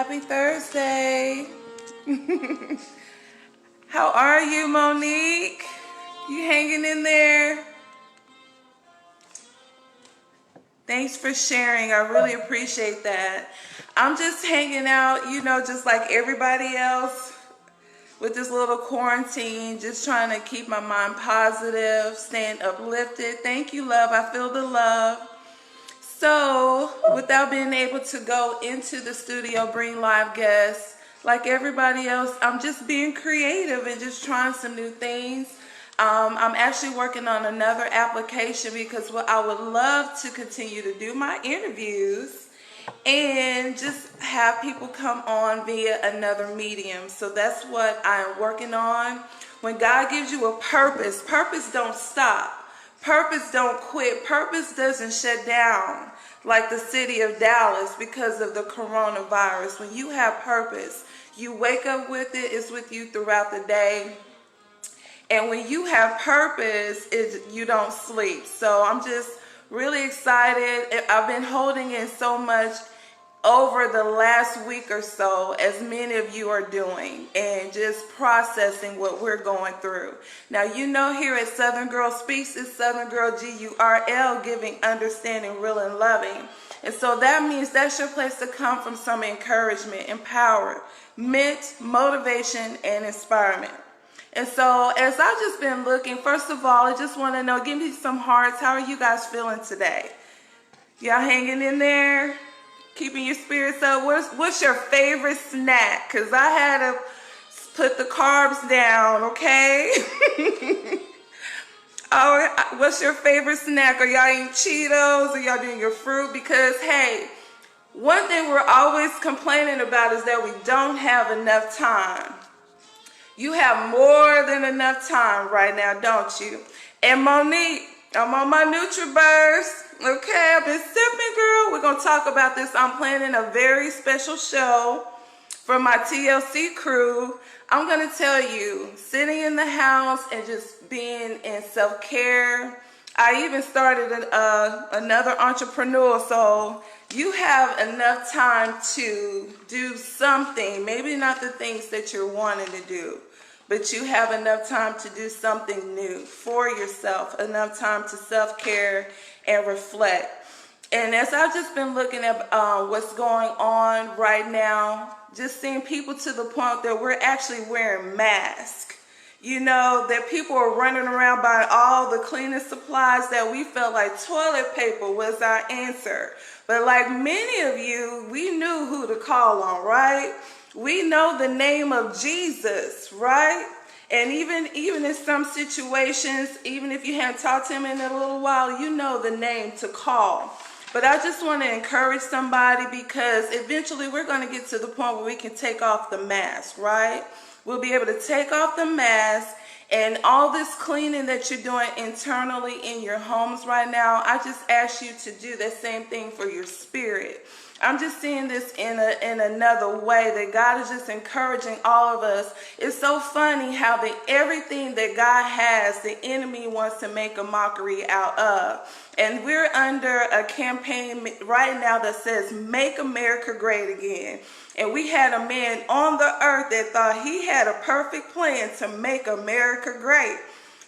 Happy Thursday. How are you, Monique? You hanging in there? Thanks for sharing. I really appreciate that. I'm just hanging out, you know, just like everybody else with this little quarantine, just trying to keep my mind positive, staying uplifted. Thank you, love. I feel the love. So, without being able to go into the studio, bring live guests, like everybody else, I'm just being creative and just trying some new things. I'm actually working on another application because I would love to continue to do my interviews and just have people come on via another medium. So that's what I'm working on. When God gives you a purpose, purpose don't stop. Purpose don't quit. Purpose doesn't shut down like the city of Dallas because of the coronavirus. When you have purpose, you wake up with it. It's with you throughout the day. And when you have purpose, you don't sleep. So I'm just really excited. I've been holding in so much over the last week or so, as many of you are doing, and just processing what we're going through. Now, you know, here at Southern Girl Speaks, it's Southern Girl GURL, giving, understanding, real, and loving. And so that means that's your place to come from some encouragement, empowerment, motivation, and inspirement. And so as I've just been looking, first of all, I just want to know, give me some hearts. How are you guys feeling today? Y'all hanging in there? Keeping your spirits up? What's your favorite snack? Because I had to put the carbs down, okay? Oh, what's your favorite snack? Are y'all eating Cheetos? Are y'all doing your fruit? Because, hey, one thing we're always complaining about is that we don't have enough time. You have more than enough time right now, don't you? And Monique, I'm on my NutriBurst. Okay, I've been sipping, girl. We're going to talk about this. I'm planning a very special show for my TLC crew. I'm going to tell you, sitting in the house and just being in self-care. I even started another entrepreneur, so you have enough time to do something. Maybe not the things that you're wanting to do, but you have enough time to do something new for yourself, enough time to self-care and reflect. And as I've just been looking at what's going on right now, just seeing people to the point that we're actually wearing masks. You know, that people are running around buying all the cleaning supplies that we felt like toilet paper was our answer. But like many of you, we knew who to call on, right? We know the name of Jesus, right? And even in some situations, even if you haven't talked to him in a little while, you know the name to call. But I just want to encourage somebody, because eventually we're going to get to the point where we can take off the mask, right? We'll be able to take off the mask, and all this cleaning that you're doing internally in your homes right now, I just ask you to do the same thing for your spirit. I'm just seeing this in another way, that God is just encouraging all of us. It's so funny how everything that God has, the enemy wants to make a mockery out of. And we're under a campaign right now that says, Make America Great Again. And we had a man on the earth that thought he had a perfect plan to make America great.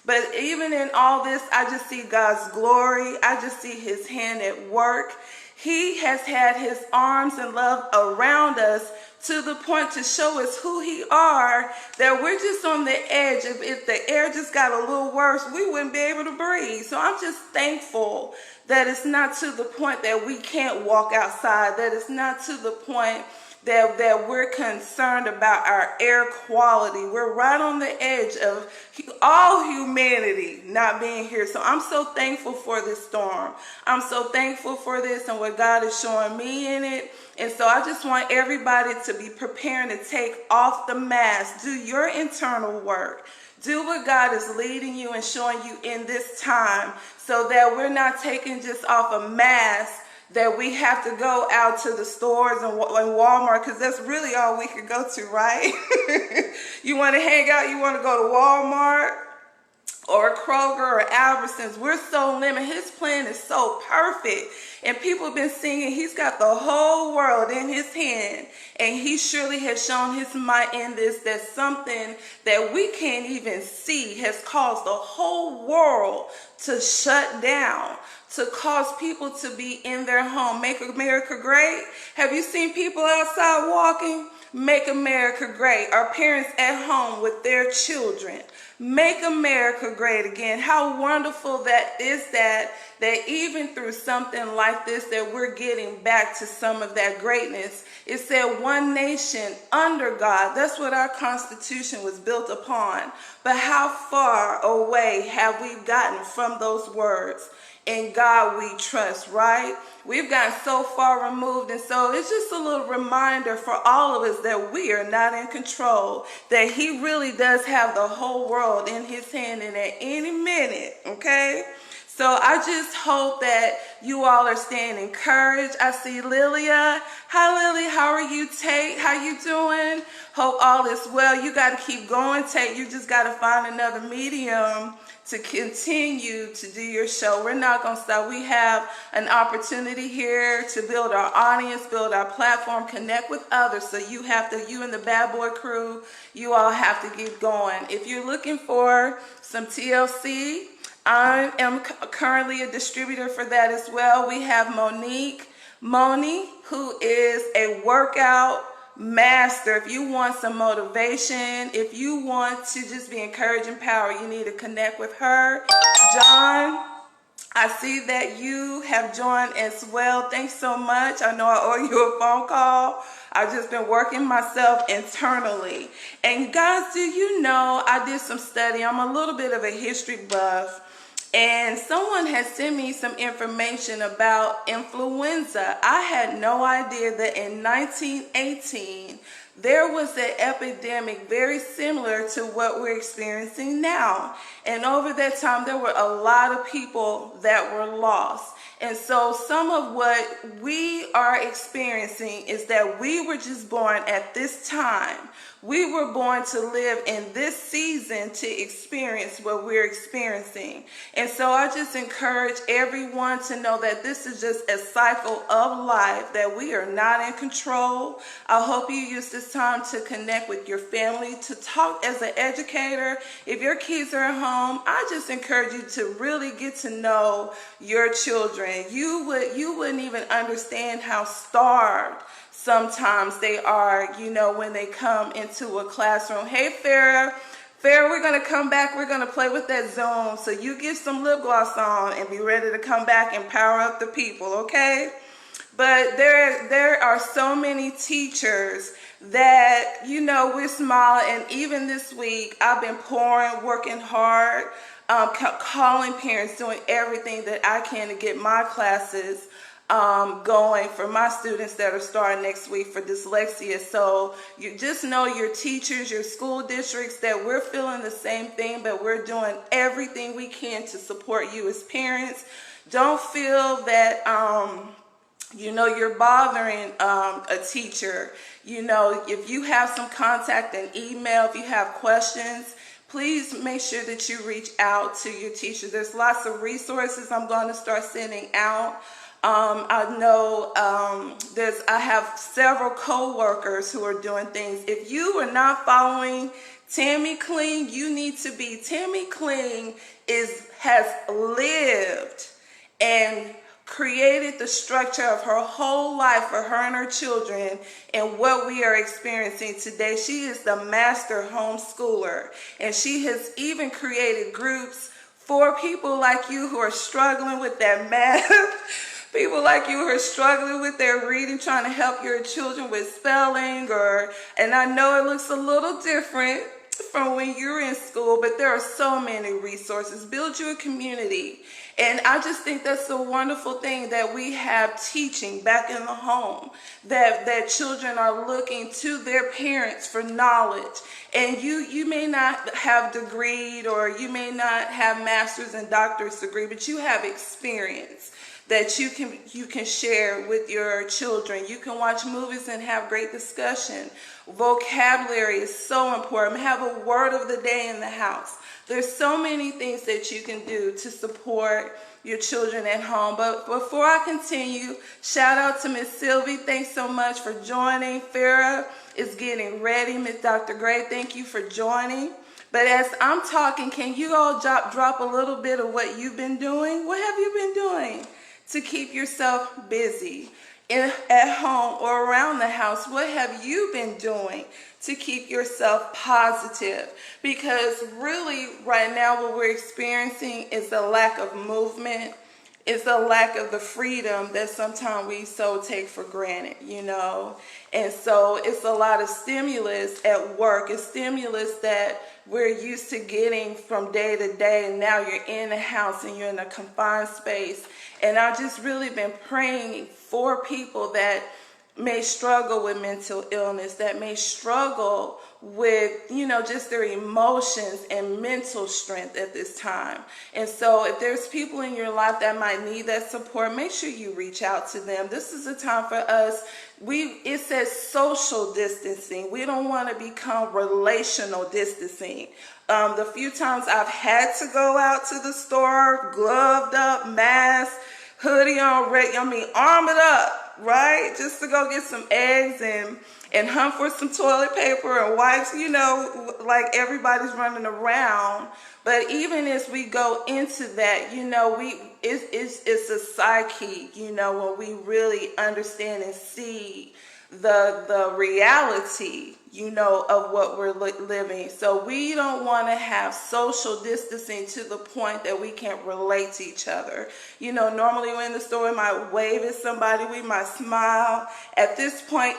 But even in all this, I just see God's glory. I just see his hand at work. He has had his arms and love around us to the point to show us who he are, that we're just on the edge. If the air just got a little worse, we wouldn't be able to breathe. So I'm just thankful that it's not to the point that we can't walk outside, that it's not to the point that we're concerned about our air quality. We're right on the edge of all humanity not being here. So I'm so thankful for this storm. I'm so thankful for this and what God is showing me in it. And so I just want everybody to be preparing to take off the mask. Do your internal work. Do what God is leading you and showing you in this time, so that we're not taking just off a mask that we have to go out to the stores and Walmart, because that's really all we could go to, right? You want to hang out, you want to go to Walmart or Kroger or Albertsons. We're so limited. His plan is so perfect. And people have been singing, he's got the whole world in his hand. And he surely has shown his might in this, that something that we can't even see has caused the whole world to shut down, to cause people to be in their home. Make America great. Have you seen people outside walking? Make America great. Our parents at home with their children. Make America great again. How wonderful that is that even through something like this, that we're getting back to some of that greatness. It said one nation under God. That's what our Constitution was built upon. But how far away have we gotten from those words? In God we trust, right? We've gotten so far removed, and so it's just a little reminder for all of us that we are not in control, that he really does have the whole world in his hand, and at any minute, okay? So I just hope that you all are staying encouraged. I see Lilia. Hi, Lily. How are you, Tate? How you doing? Hope all is well. You got to keep going, Tate. You just got to find another medium to continue to do your show. We're not going to stop. We have an opportunity here to build our audience, build our platform, connect with others. So you and the Bad Boy crew, you all have to keep going. If you're looking for some TLC, I am currently a distributor for that as well. We have Moni, who is a workout master. If you want some motivation, if you want to just be encouraged and empowered, you need to connect with her. John, I see that you have joined as well. Thanks so much. I know I owe you a phone call. I've just been working myself internally. And guys, do you know, I did some study. I'm a little bit of a history buff. And someone has sent me some information about influenza. I had no idea that in 1918, there was an epidemic very similar to what we're experiencing now. And over that time, there were a lot of people that were lost. And so some of what we are experiencing is that we were just born at this time. We were born to live in this season to experience what we're experiencing. And so I just encourage everyone to know that this is just a cycle of life, that we are not in control. I hope you use this time to connect with your family, to talk as an educator. If your kids are at home, I just encourage you to really get to know your children. You wouldn't even understand how starved sometimes they are, when they come into a classroom. Hey, Farrah, we're going to come back. We're going to play with that Zoom. So you get some lip gloss on and be ready to come back and power up the people, okay? But there are so many teachers that, we smile. And even this week, I've been pouring, working hard, calling parents, doing everything that I can to get my classes going for my students that are starting next week for dyslexia. So you just know, your teachers, your school districts, that we're feeling the same thing, but we're doing everything we can to support you as parents. Don't feel that you're bothering a teacher. If you have some contact and email, if you have questions, please make sure that you reach out to your teacher. There's lots of resources I'm going to start sending out. I know I have several co-workers who are doing things. If you are not following Tammy Kling, you need to be. Tammy Kling has lived and created the structure of her whole life for her and her children and what we are experiencing today. She is the master homeschooler, and she has even created groups for people like you who are struggling with that math. People like you who are struggling with their reading, trying to help your children with spelling, and I know it looks a little different from when you're in school, but there are so many resources. Build you a community. And I just think that's a wonderful thing that we have teaching back in the home, that children are looking to their parents for knowledge. And you may not have degreed, or you may not have master's and doctor's degree, but you have experience that you can share with your children. You can watch movies and have great discussion. Vocabulary is so important. Have a word of the day in the house. There's so many things that you can do to support your children at home. But before I continue, shout out to Miss Sylvie. Thanks so much for joining. Farrah is getting ready. Miss Dr. Gray, thank you for joining. But as I'm talking, can you all drop a little bit of what you've been doing? What have you been doing to keep yourself busy at home or around the house? What have you been doing to keep yourself positive? Because really right now what we're experiencing is a lack of movement. It's a lack of the freedom that sometimes we so take for granted, you know. And so it's a lot of stimulus at work. It's stimulus that we're used to getting from day to day, and now you're in the house and you're in a confined space. And I've just really been praying for people that may struggle with mental illness, that may struggle with, you know, just their emotions and mental strength at this time. And so if there's people in your life that might need that support, make sure you reach out to them. This is a time for us. It says social distancing. We don't want to become relational distancing. The few times I've had to go out to the store, gloved up, mask, hoodie on, armored up, right? Just to go get some eggs and hunt for some toilet paper and wipes, you know, like everybody's running around. But even as we go into that, you know, it's a psyche, you know, when we really understand and see the reality, you know, of what we're living. So we don't want to have social distancing to the point that we can't relate to each other. You know, normally we're in the store, we might wave at somebody, we might smile. At this point,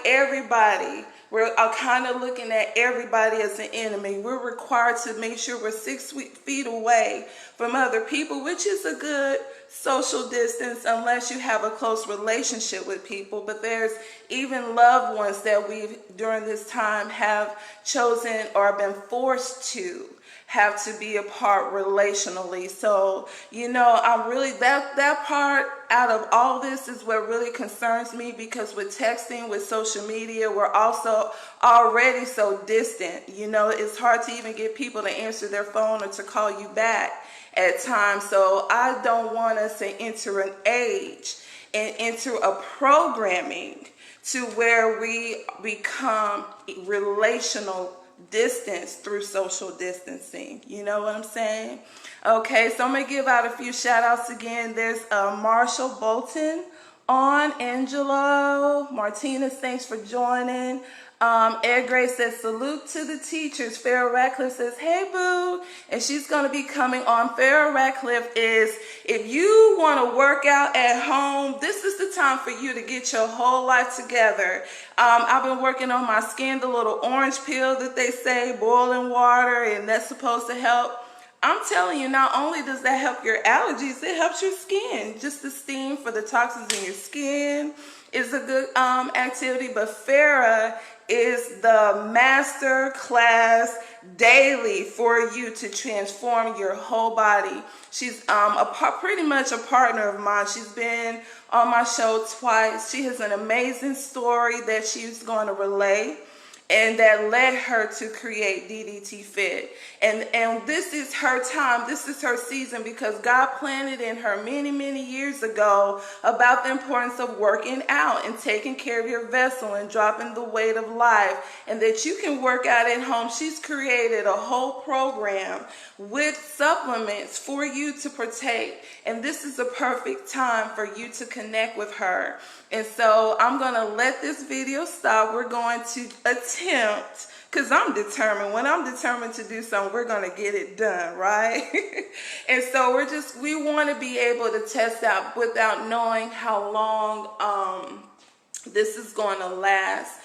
we're kind of looking at everybody as an enemy. We're required to make sure we're 6 feet away from other people, which is a good social distance unless you have a close relationship with people. But there's even loved ones that we've during this time have chosen or been forced to have to be apart relationally. So, you know, I'm really, that part out of all this is what really concerns me, because with texting, with social media, we're also already so distant. You know, it's hard to even get people to answer their phone or to call you back at times. So I don't want us to enter an age and enter a programming to where we become relational distance through social distancing. You know what I'm saying? Okay, so I'm going to give out a few shout outs again. There's Marshall Bolton on, Angelo Martinez, thanks for joining. Ed Gray says, salute to the teachers. Farrah Ratcliffe says, hey boo. And she's going to be coming on. Farrah Ratcliffe is, if you want to work out at home, this is the time for you to get your whole life together. I've been working on my skin, the little orange peel that they say, boiling water, and that's supposed to help. I'm telling you, not only does that help your allergies, it helps your skin. Just the steam for the toxins in your skin is a good activity. But Farrah is the master class daily for you to transform your whole body. She's pretty much a partner of mine. She's been on my show twice. She has an amazing story that she's going to relay, and that led her to create DDT Fit. And this is her time, this is her season, because God planted in her many, many years ago about the importance of working out and taking care of your vessel and dropping the weight of life, and that you can work out at home. She's created a whole program with supplements for you to partake, and this is a perfect time for you to connect with her. And so I'm going to let this video stop. We're going to attempt, because I'm determined. When I'm determined to do something, we're going to get it done, right? And so we want to be able to test out without knowing how long this is going to last.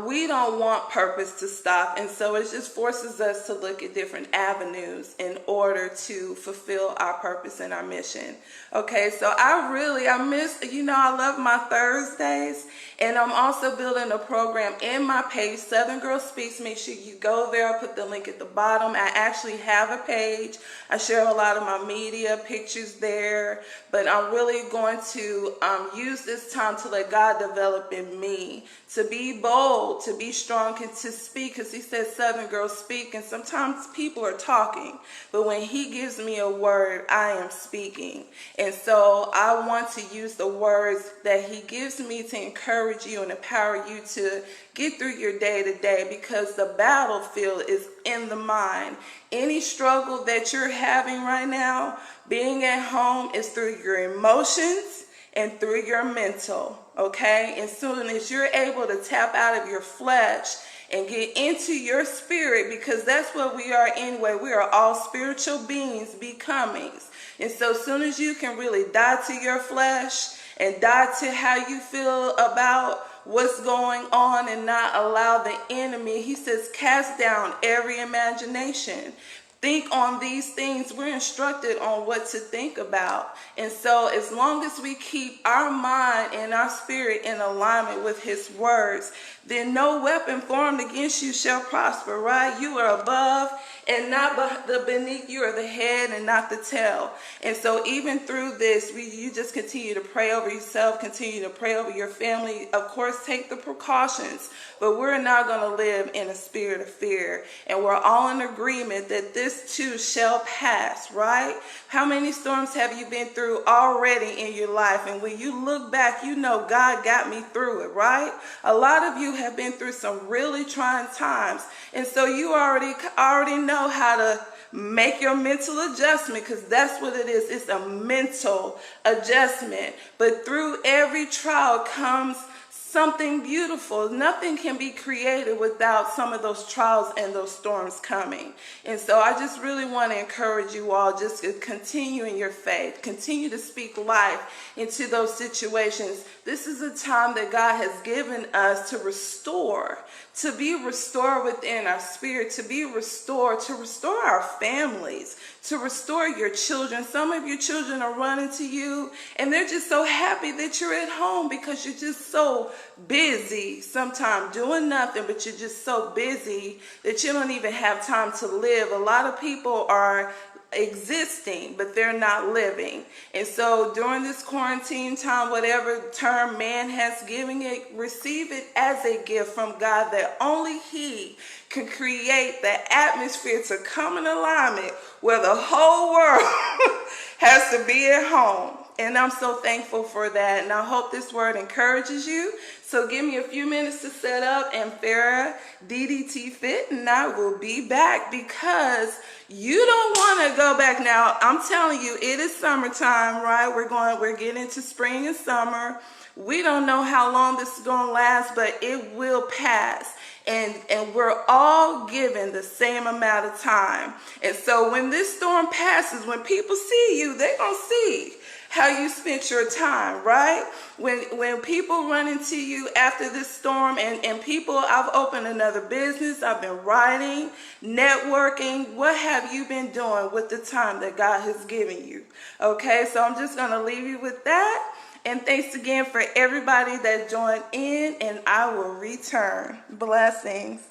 We don't want purpose to stop, and so it just forces us to look at different avenues in order to fulfill our purpose and our mission. Okay, so I miss, you know, I love my Thursdays, and I'm also building a program in my page, Southern Girl Speaks. Make sure you go there. I'll put the link at the bottom. I actually have a page. I share a lot of my media pictures there, but I'm really going to use this time to let God develop in me to be bold bold, to be strong, and to speak, because he says, Southern girls speak, and sometimes people are talking, but when he gives me a word, I am speaking. And so I want to use the words that he gives me to encourage you and empower you to get through your day to day, because the battlefield is in the mind. Any struggle that you're having right now, being at home, is through your emotions and through your mental, okay? As soon as you're able to tap out of your flesh and get into your spirit, because that's what we are anyway. We are all spiritual beings, becomings. And so as soon as you can really die to your flesh and die to how you feel about what's going on and not allow the enemy, he says, cast down every imagination. Think on these things. We're instructed on what to think about. And so as long as we keep our mind and our spirit in alignment with his words, then no weapon formed against you shall prosper, right? You are above and not the beneath. You are the head and not the tail. And so even through this, you just continue to pray over yourself, continue to pray over your family. Of course, take the precautions, but we're not going to live in a spirit of fear. And we're all in agreement that this too shall pass, right? How many storms have you been through already in your life? And when you look back, you know God got me through it, right? A lot of you have been through some really trying times. And so you already know how to make your mental adjustment, because that's what it is. It's a mental adjustment. But through every trial comes something beautiful. Nothing can be created without some of those trials and those storms coming. And so I just really want to encourage you all just to continue in your faith. Continue to speak life into those situations. This is a time that God has given us to restore, to be restored within our spirit, to be restored, to restore our families, to restore your children. Some of your children are running to you and they're just so happy that you're at home, because you're just so busy sometimes doing nothing, but you're just so busy that you don't even have time to live. A lot of people are existing, but they're not living. And so during this quarantine time, whatever term man has given it, receive it as a gift from God, that only he can create the atmosphere to come in alignment where the whole world has to be at home. And I'm so thankful for that. And I hope this word encourages you. So give me a few minutes to set up, and Farrah DDT Fit, and I will be back, because you don't want to go back now. I'm telling you, it is summertime, right? We're getting into spring and summer. We don't know how long this is going to last, but it will pass. And we're all given the same amount of time. And so when this storm passes, when people see you, they're going to see how you spent your time, right? When people run into you after this storm, and people, I've opened another business, I've been writing, networking. What have you been doing with the time that God has given you? Okay, so I'm just going to leave you with that. And thanks again for everybody that joined in, and I will return. Blessings.